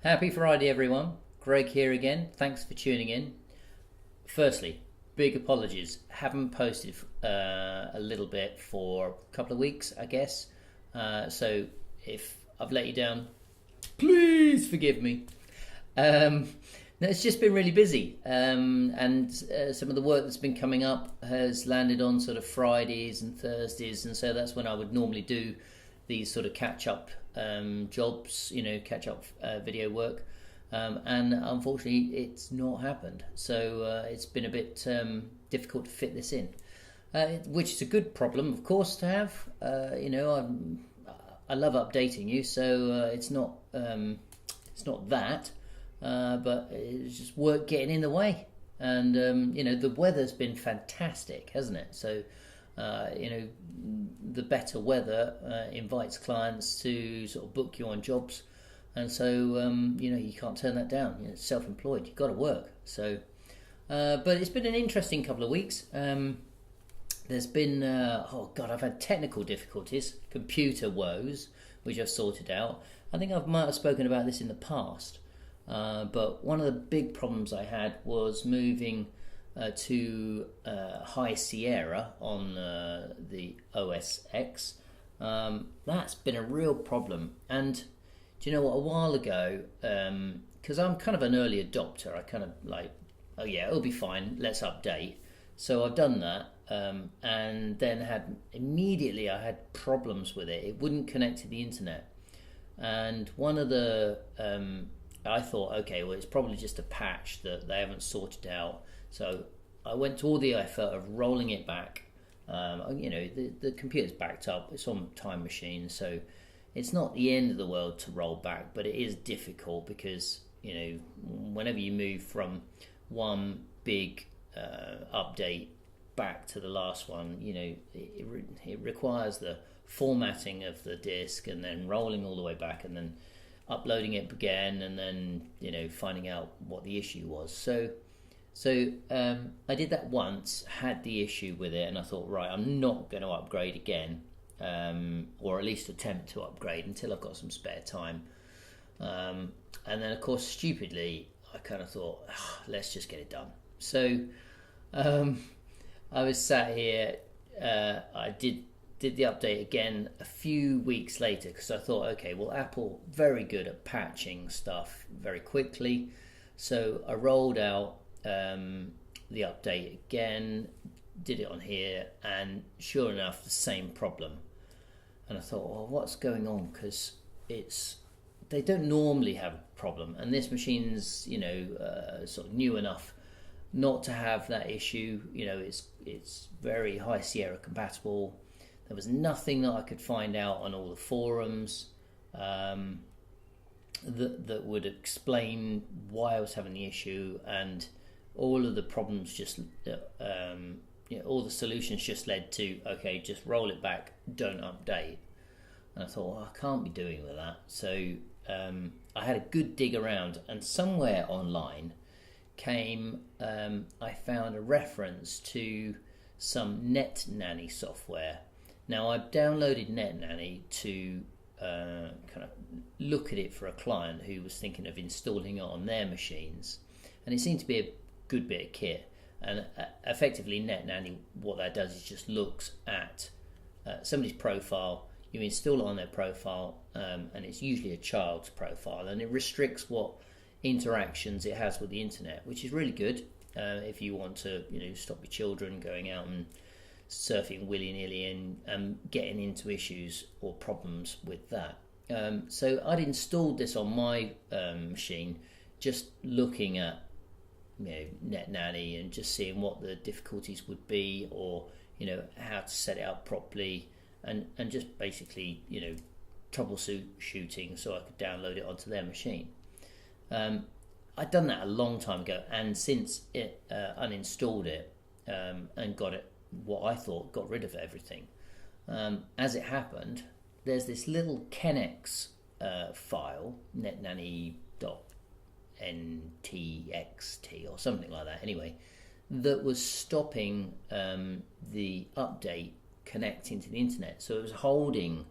Happy Friday, everyone. Greg here again. Thanks for tuning in. Firstly, big apologies. Haven't posted a little bit for a couple of weeks, I guess. So if I've let you down, please forgive me. No, it's just been really busy, and some of the work that's been coming up has landed on sort of Fridays and Thursdays, and so that's when I would normally do these sort of catch-up jobs, catch-up video work, and unfortunately it's not happened. So it's been a bit difficult to fit this in, which is a good problem, of course, to have. I love updating you, so it's not that. But it's just work getting in the way, and the weather's been fantastic, hasn't it? So the better weather invites clients to sort of book you on jobs, and so you can't turn that down. It's self-employed, you've got to work. So but it's been an interesting couple of weeks. There's been I've had technical difficulties, computer woes, which I've sorted out. I think might have spoken about this in the past. But one of the big problems I had was moving to High Sierra on the OS X. That's been a real problem. And do you know what? A while ago, because I'm kind of an early adopter, I kind of like, oh yeah, it'll be fine, let's update. So I've done that, and then I had problems with it. It wouldn't connect to the internet. And one of the I thought, okay, well, it's probably just a patch that they haven't sorted out. So I went to all the effort of rolling it back. The computer's backed up. It's on Time Machine, so it's not the end of the world to roll back, but it is difficult because, whenever you move from one big update back to the last one, it requires the formatting of the disk and then rolling all the way back and then uploading it again, and then finding out what the issue was. So I did that once, had the issue with it, and I thought, right, I'm not going to upgrade again, or at least attempt to upgrade until I've got some spare time. And then, of course, stupidly, I kind of thought, let's just get it done. So I was sat here. I did the update again a few weeks later because I thought, okay, well, Apple very good at patching stuff very quickly. So I rolled out the update again, did it on here, and sure enough, the same problem. And I thought, well, what's going on? Because they don't normally have a problem, and this machine's sort of new enough not to have that issue. It's very High Sierra compatible. There was nothing that I could find out on all the forums that would explain why I was having the issue, and all of the problems all the solutions just led to, okay, just roll it back, don't update. And I thought, well, I can't be doing with that. So I had a good dig around, and somewhere online I found a reference to some Net Nanny software. Now, I've downloaded Net Nanny to kind of look at it for a client who was thinking of installing it on their machines, and it seemed to be a good bit of kit. And effectively, Net Nanny, what that does is just looks at somebody's profile. You install it on their profile, and it's usually a child's profile, and it restricts what interactions it has with the internet, which is really good if you want to stop your children going out and surfing willy-nilly and getting into issues or problems with that. So I'd installed this on my machine, just looking at Net Nanny and just seeing what the difficulties would be, or how to set it up properly, and just basically troubleshooting so I could download it onto their machine. I'd done that a long time ago, and since it uninstalled it and got rid of everything. As it happened, there's this little Kenex file, netnanny.ntxt or something like that. Anyway, that was stopping the update connecting to the internet. So it was holding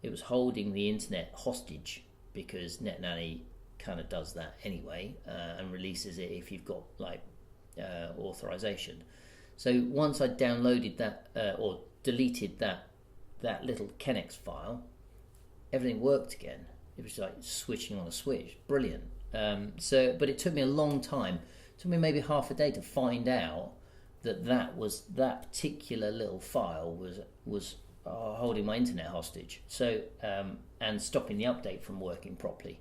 the internet hostage because NetNanny kind of does that anyway, and releases it if you've got like authorization. So once I downloaded that or deleted that little Kennex file, everything worked again. It was like switching on a switch. Brilliant. But it took me a long time. It took me maybe half a day to find out that particular little file was holding my internet hostage. So and stopping the update from working properly.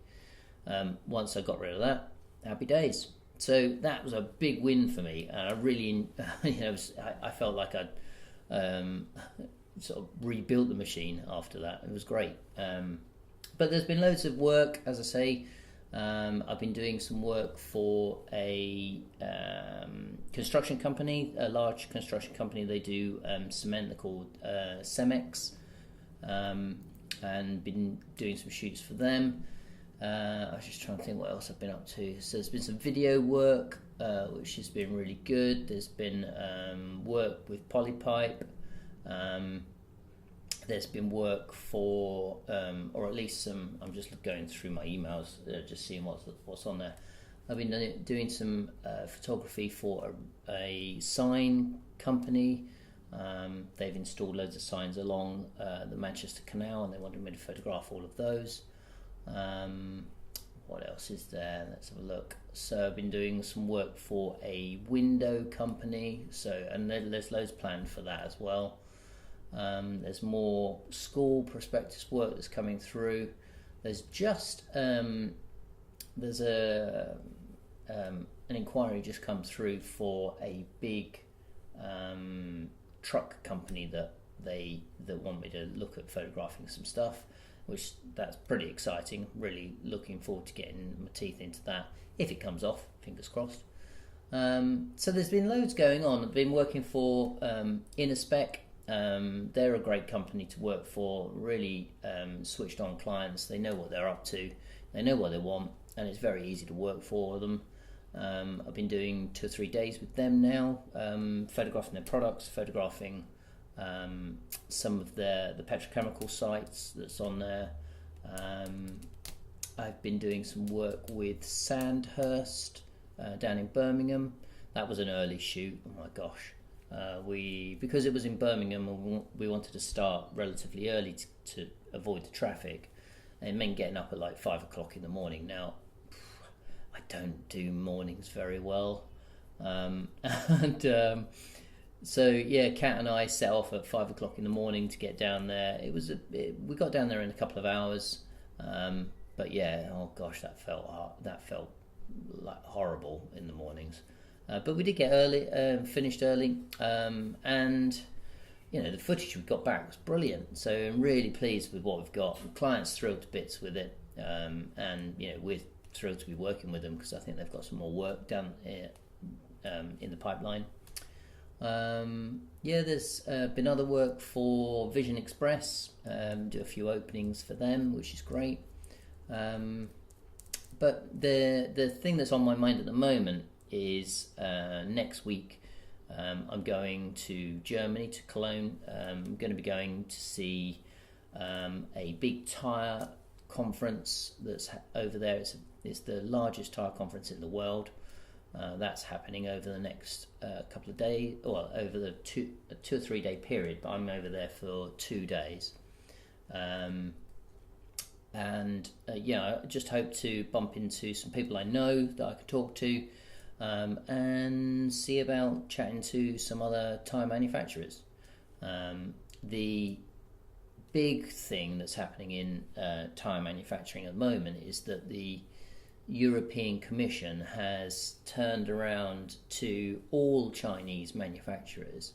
Once I got rid of that, happy days. So that was a big win for me, and I really, I felt like I'd sort of rebuilt the machine after that. It was great. But there's been loads of work, as I say. I've been doing some work for a construction company, a large construction company. They do cement. They're called Cemex, and been doing some shoots for them. I was just trying to think what else I've been up to. So there's been some video work, which has been really good. There's been work with Polypipe. There's been work for, or at least some. I'm just going through my emails, just seeing what's on there. I've been doing some photography for a sign company. They've installed loads of signs along the Manchester Canal, and they wanted me to photograph all of those. What else is there? Let's have a look. So I've been doing some work for a window company. And there's loads planned for that as well. There's more school prospectus work that's coming through. There's just there's an inquiry just come through for a big truck company that want me to look at photographing some stuff, which that's pretty exciting. Really looking forward to getting my teeth into that if it comes off. Fingers crossed. So there's been loads going on. I've been working for InnerSpec. They're a great company to work for, really switched on clients. They know what they're up to, they know what they want, and it's very easy to work for them. I've been doing 2 or 3 days with them now, photographing their products, photographing some of the petrochemical sites that's on there. I've been doing some work with Sandhurst down in Birmingham. That was an early shoot. Oh my gosh. Because it was in Birmingham, we wanted to start relatively early to avoid the traffic. It meant getting up at like 5 o'clock in the morning. Now, I don't do mornings very well, so yeah, Kat and I set off at 5 o'clock in the morning to get down there. We got down there in a couple of hours, but yeah, oh gosh, that felt like horrible in the mornings. But we did get early, finished early, and the footage we got back was brilliant. So I'm really pleased with what we've got. The client's thrilled to bits with it, and we're thrilled to be working with them because I think they've got some more work done in the pipeline. There's been other work for Vision Express. Do a few openings for them, which is great. But the thing that's on my mind at the moment is next week I'm going to Germany, to Cologne. I'm going to be going to see a big tyre conference that's over there. It's the largest tyre conference in the world. That's happening over the next couple of days, or over the 2 or 3 day period, but I'm over there for 2 days. I just hope to bump into some people I know that I could talk to, and see about chatting to some other tyre manufacturers. The big thing that's happening in tyre manufacturing at the moment is that the European Commission has turned around to all Chinese manufacturers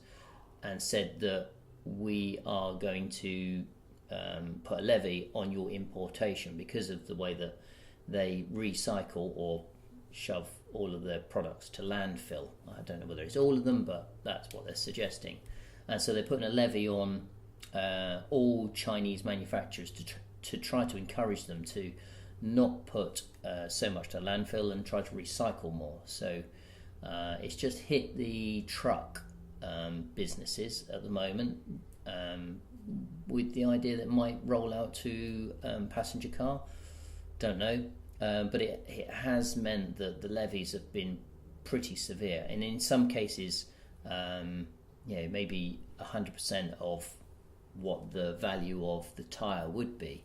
and said that we are going to put a levy on your importation because of the way that they recycle or shove all of their products to landfill. I don't know whether it's all of them, but that's what they're suggesting. And so they're putting a levy on all Chinese manufacturers to try to encourage them to not put so much to landfill and try to recycle more. So it's just hit the truck businesses at the moment, with the idea that it might roll out to passenger car. Don't know. but it has meant that the levies have been pretty severe, and in some cases, maybe 100% of what the value of the tyre would be.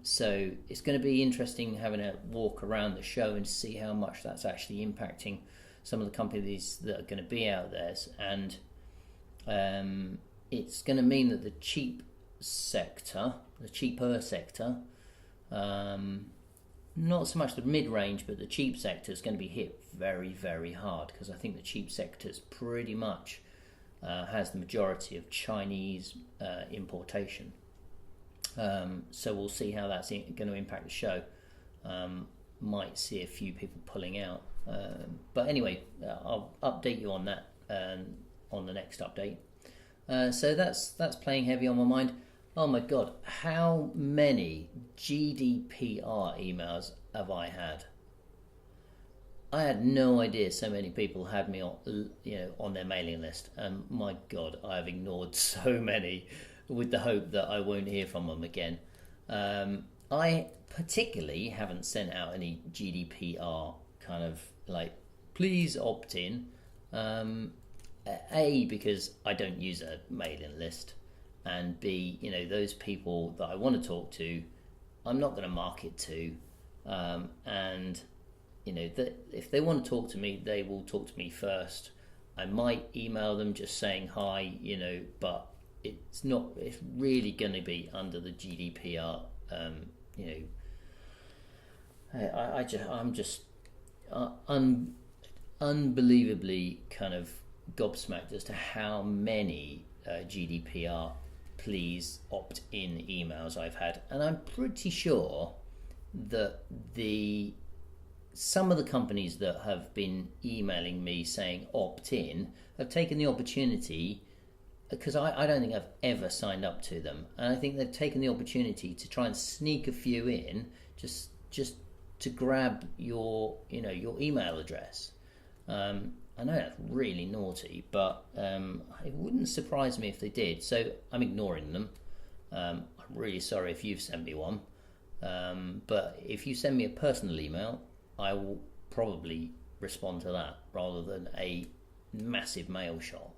So it's going to be interesting having a walk around the show and see how much that's actually impacting some of the companies that are going to be out there, and it's going to mean that the cheaper sector, not so much the mid-range, but the cheap sector is going to be hit very, very hard, because I think the cheap sector is pretty much has the majority of Chinese importation. So we'll see how that's going to impact the show. Might see a few people pulling out. But anyway, I'll update you on that on the next update. So that's playing heavy on my mind. Oh my God, how many GDPR emails have I had? I had no idea so many people had me on their mailing list. And my God, I have ignored so many with the hope that I won't hear from them again. I particularly haven't sent out any GDPR kind of please opt in. A, because I don't use a mailing list, and B, those people that I want to talk to, I'm not going to market to, and if they want to talk to me, they will talk to me first. I might email them just saying hi, but it's really going to be under the GDPR. I'm just unbelievably kind of gobsmacked as to how many GDPR please opt in emails I've had, and I'm pretty sure that some of the companies that have been emailing me saying opt in have taken the opportunity, because I don't think I've ever signed up to them, and I think they've taken the opportunity to try and sneak a few in just to grab your email address. I know that's really naughty, but it wouldn't surprise me if they did. So I'm ignoring them. I'm really sorry if you've sent me one. But if you send me a personal email, I will probably respond to that rather than a massive mail shot.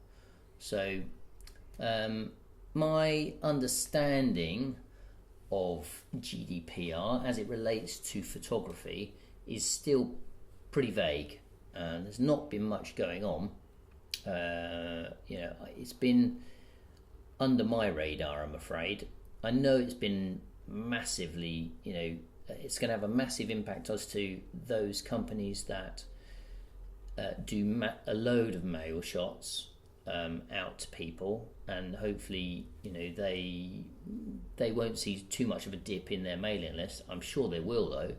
So my understanding of GDPR as it relates to photography is still pretty vague. There's not been much going on. It's been under my radar, I'm afraid. I know it's been massively, it's going to have a massive impact as to those companies that do a load of mail shots out to people, and hopefully, they won't see too much of a dip in their mailing list. I'm sure they will, though.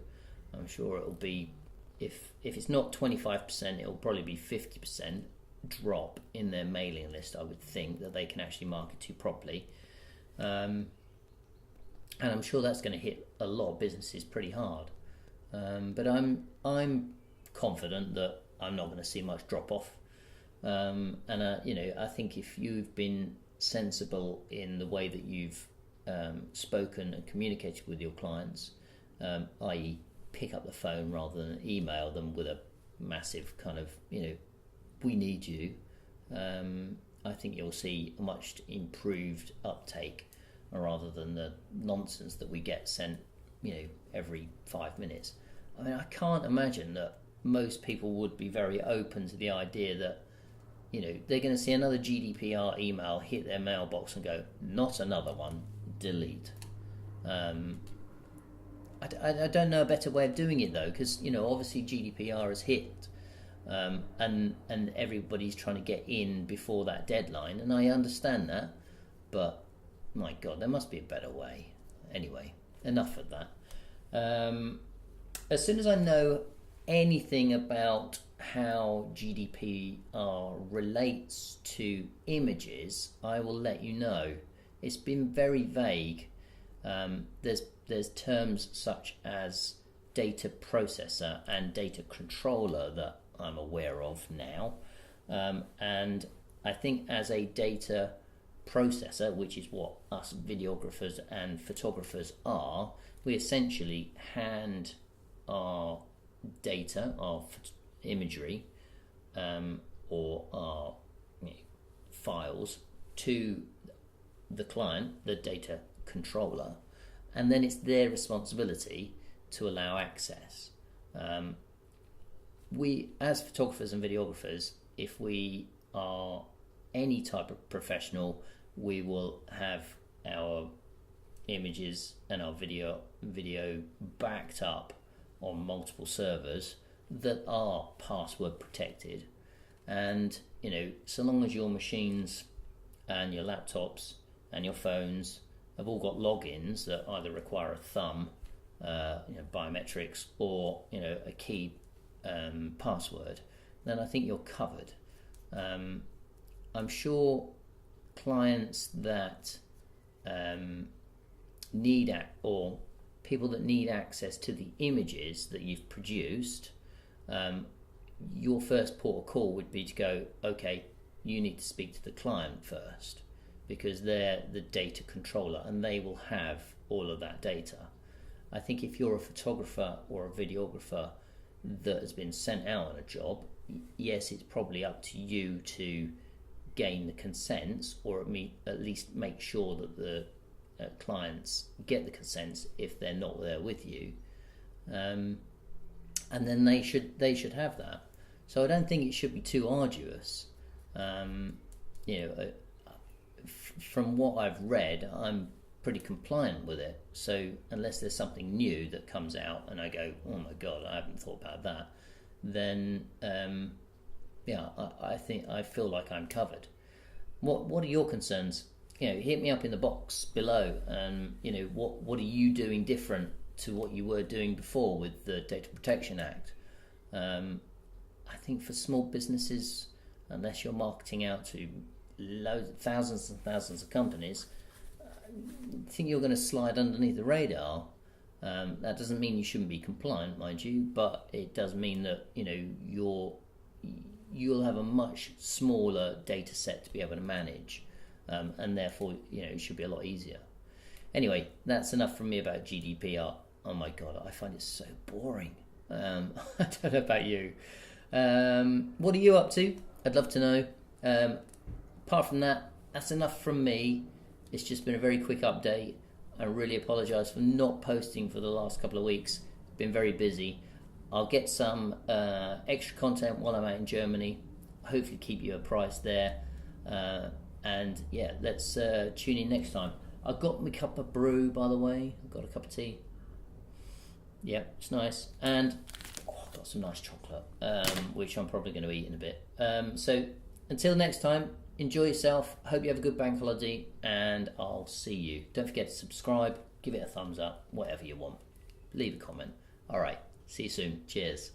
I'm sure it'll be, if it's not 25%, it'll probably be 50% drop in their mailing list, I would think, that they can actually market to properly. And I'm sure that's going to hit a lot of businesses pretty hard. But I'm confident that I'm not going to see much drop off. I think if you've been sensible in the way that you've spoken and communicated with your clients, i.e. pick up the phone rather than email them with a massive kind of, we need you, I think you'll see a much improved uptake rather than the nonsense that we get sent, every 5 minutes. I mean, I can't imagine that most people would be very open to the idea that, they're going to see another GDPR email hit their mailbox and go, not another one, delete. I don't know a better way of doing it, though, because, obviously GDPR has hit, and everybody's trying to get in before that deadline, and I understand that, but my God, there must be a better way. Anyway, enough of that. As soon as I know anything about how GDPR relates to images, I will let you know. It's been very vague. There's terms such as data processor and data controller that I'm aware of now, and I think as a data processor, which is what us videographers and photographers are, we essentially hand our data, our imagery, or our files to the client, the data controller, and then it's their responsibility to allow access. We, as photographers and videographers, if we are any type of professional, we will have our images and our video backed up on multiple servers that are password protected. And so long as your machines and your laptops and your phones have all got logins that either require a thumb, biometrics, or a key password, then I think you're covered. I'm sure clients that or people that need access to the images that you've produced, your first port of call would be to go, okay, you need to speak to the client first, because they're the data controller and they will have all of that data. I think if you're a photographer or a videographer that has been sent out on a job, yes, it's probably up to you to gain the consents, or at least make sure that the clients get the consents if they're not there with you, and then they should have that. So I don't think it should be too arduous. From what I've read, I'm pretty compliant with it. So unless there's something new that comes out and I go, oh my god, I haven't thought about that, then I feel like I'm covered. What are your concerns? Hit me up in the box below, and what are you doing different to what you were doing before with the Data Protection Act? I think for small businesses, unless you're marketing out to thousands and thousands of companies, I think you're going to slide underneath the radar. That doesn't mean you shouldn't be compliant, mind you, but it does mean that you'll have a much smaller data set to be able to manage, and therefore it should be a lot easier. Anyway, that's enough from me about GDPR. Oh my god, I find it so boring. I don't know about you. What are you up to? I'd love to know. Apart from that, that's enough from me. It's just been a very quick update. I really apologise for not posting for the last couple of weeks. Been very busy. I'll get some extra content while I'm out in Germany. Hopefully keep you apprised there. And yeah, let's tune in next time. I've got my cup of brew, by the way. I've got a cup of tea. Yeah, it's nice. And I've got some nice chocolate, which I'm probably going to eat in a bit. So until next time, enjoy yourself. Hope you have a good bank holiday, and I'll see you. Don't forget to subscribe, give it a thumbs up, whatever you want. Leave a comment. All right, see you soon. Cheers.